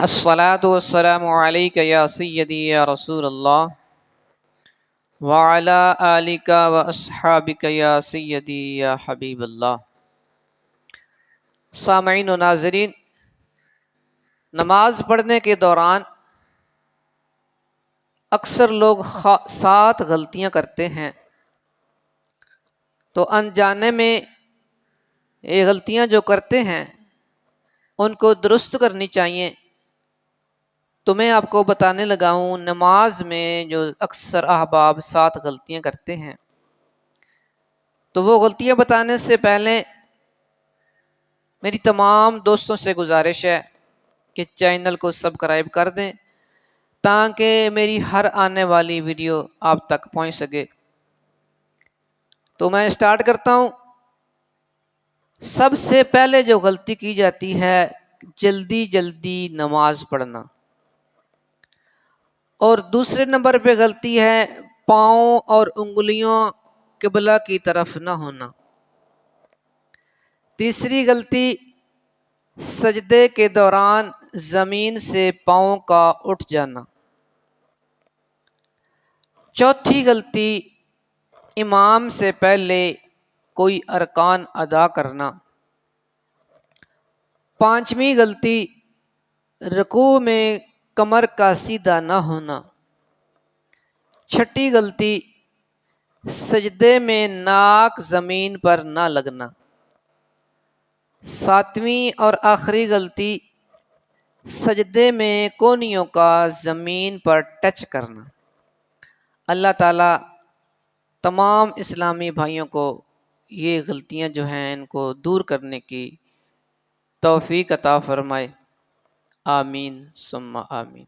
الصلاۃ والسلام علیک یا سیدی یا رسول اللہ وعلی آلک و اصحابک یا سیدی یا حبیب اللہ۔ سامعین و ناظرین، نماز پڑھنے کے دوران اکثر لوگ 7 غلطیاں کرتے ہیں، تو انجانے میں یہ غلطیاں جو کرتے ہیں ان کو درست کرنی چاہیے۔ تو میں آپ کو بتانے لگا ہوں نماز میں جو اکثر احباب 7 غلطیاں کرتے ہیں، تو وہ غلطیاں بتانے سے پہلے میری تمام دوستوں سے گزارش ہے کہ چینل کو سبسکرائب کر دیں تاکہ میری ہر آنے والی ویڈیو آپ تک پہنچ سکے۔ تو میں سٹارٹ کرتا ہوں۔ سب سے پہلے جو غلطی کی جاتی ہے جلدی جلدی نماز پڑھنا، اور دوسرے نمبر پہ غلطی ہے پاؤں اور انگلیوں قبلہ کی طرف نہ ہونا۔ تیسری غلطی سجدے کے دوران زمین سے پاؤں کا اٹھ جانا۔ چوتھی غلطی امام سے پہلے کوئی ارکان ادا کرنا۔ پانچویں غلطی رکوع میں کمر کا سیدھا نہ ہونا۔ چھٹی غلطی سجدے میں ناک زمین پر نہ لگنا۔ ساتویں اور آخری غلطی سجدے میں کونیوں کا زمین پر ٹچ کرنا۔ اللہ تعالیٰ تمام اسلامی بھائیوں کو یہ غلطیاں جو ہیں ان کو دور کرنے کی توفیق عطا فرمائے۔ آمین ثم آمین۔